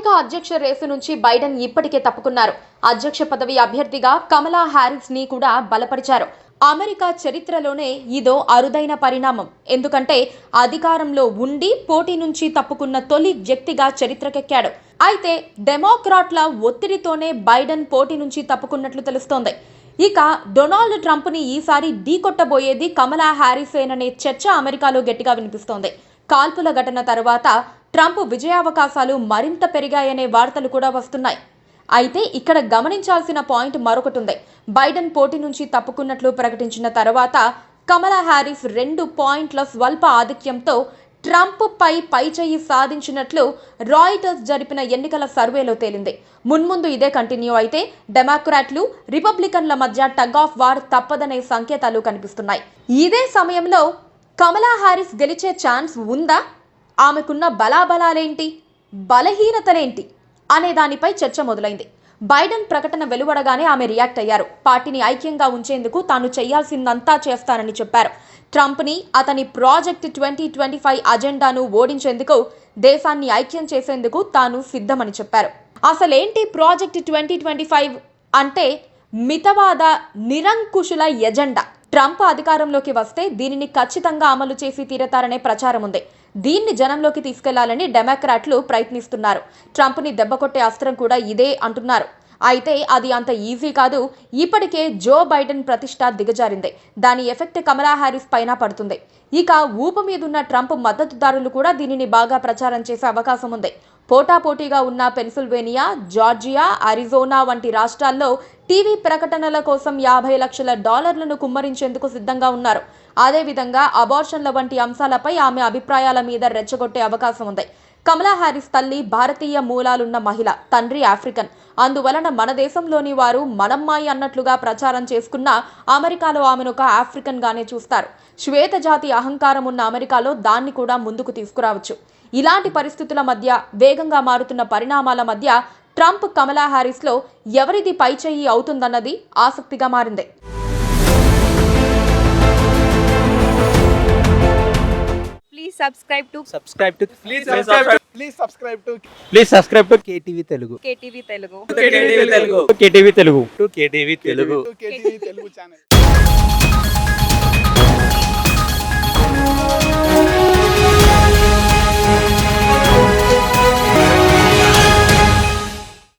America అధ్యక్ష race నుంచి Biden ఇప్పటికే తప్పుకున్నారు. అధ్యక్ష పదవి అభ్యర్థిగా కమలా హ్యారిస్ ని కూడా బలపరిచారు. అమెరికా చరిత్రలోనే ఇదో అరుదైన పరిణామం. ఎందుకంటే అధికారంలో ఉండి పోటీ నుంచి తప్పుకున్న తొలి వ్యక్తిగా చరిత్రకెక్కాడు. అయితే డెమోక్రాట్ల ఒత్తిడితోనే బైడెన్ పోటీ నుంచి తప్పుకున్నట్లు తెలుస్తోంది. ఇక డొనాల్డ్ ట్రంప్ ని ఈసారి ఢీకొట్టబోయేది కమలా హ్యారిసేననే చర్చ అమెరికాలో గట్టిగా వినిపిస్తోంది. కాల్పుల ఘటన తర్వాత ట్రంప్ విజయావకాశాలు మరింత పెరిగాయనే వార్తలు కూడా వస్తున్నాయి. అయితే ఇక్కడ గమనించాల్సిన పాయింట్ మరొకటి ఉంది. బైడెన్ పోటీ నుంచి తప్పుకున్నట్లు ప్రకటించిన తర్వాత కమలా హ్యారిస్ 2 పాయింట్ల స్వల్ప ఆధిక్యంతో ట్రంప్ పైచేయి సాధించినట్లు రాయిటర్స్ జరిపిన ఎన్నికల సర్వేలో తేలింది. మున్ముందు ఇదే కంటిన్యూ అయితే డెమోక్రాట్లు రిపబ్లికన్ల మధ్య టగ్ ఆఫ్ వార్ తప్పదనే సంకేతాలు కనిపిస్తున్నాయి. ఇదే సమయంలో కమలా హ్యారిస్ గెలిచే ఛాన్స్ ఉందా? ఆమెకున్న బలాబలాలేంటి, బలహీనతలేంటి అనే దానిపై చర్చ మొదలైంది. బైడెన్ ప్రకటన వెలువడగానే ఆమె రియాక్ట్ అయ్యారు. పార్టీని ఐక్యంగా ఉంచేందుకు తాను చేయాల్సిందంతా చేస్తానని చెప్పారు. ట్రంప్ని అతని ప్రాజెక్ట్ 2025 అజెండాను ఓడించేందుకు, దేశాన్ని ఐక్యం చేసేందుకు తాను సిద్ధమని చెప్పారు. అసలేంటి ప్రాజెక్ట్ 2025 అంటే? మితవాద నిరంకుశుల ఎజెండా. ట్రంప్ అధికారంలోకి వస్తే దీనిని ఖచ్చితంగా అమలు చేసి తీరతారనే ప్రచారం ఉంది. దీన్ని జనంలోకి తీసుకెళ్లాలని డెమోక్రాట్లు ప్రయత్నిస్తున్నారు. ట్రంప్ని దెబ్బకొట్టే అస్త్రం కూడా ఇదే అంటున్నారు. అయితే అది అంత ఈజీ కాదు. ఇప్పటికే జో బైడెన్ ప్రతిష్ట దిగజారింది. దాని ఎఫెక్ట్ కమలా హ్యారిస్ పైన పడుతుంది. ఇక ఊపు మీదున్న ట్రంప్ మద్దతుదారులు కూడా దీనిని బాగా ప్రచారం చేసే అవకాశం ఉంది. పోటాపోటీగా ఉన్న పెన్సిల్వేనియా, జార్జియా, అరిజోనా వంటి రాష్ట్రాల్లో టీవీ ప్రకటనల కోసం $50 లక్షల కుమ్మరించేందుకు సిద్ధంగా ఉన్నారు. అదేవిధంగా అబార్షన్ల వంటి అంశాలపై ఆమె అభిప్రాయాల మీద రెచ్చగొట్టే అవకాశం ఉంది. కమలా హ్యారిస్ తల్లి భారతీయ మూలాలున్న మహిళ, తండ్రి ఆఫ్రికన్. అందువలన మన దేశంలోని వారు మనమ్మాయి అన్నట్లుగా ప్రచారం చేసుకున్న అమెరికాలో ఆమెను ఒక ఆఫ్రికన్ గానే చూస్తారు. శ్వేత జాతి అహంకారం ఉన్న అమెరికాలో దాన్ని కూడా ముందుకు తీసుకురావచ్చు. ఇలాంటి పరిస్థితుల మధ్య, వేగంగా మారుతున్న పరిణామాల మధ్య ట్రంప్ కమలా హ్యారిస్ లో ఎవరిది పైచేయి అవుతుందన్నది ఆసక్తిగా మారింది. Please subscribe to KTV Telugu. KTV Telugu. KTV Telugu channel.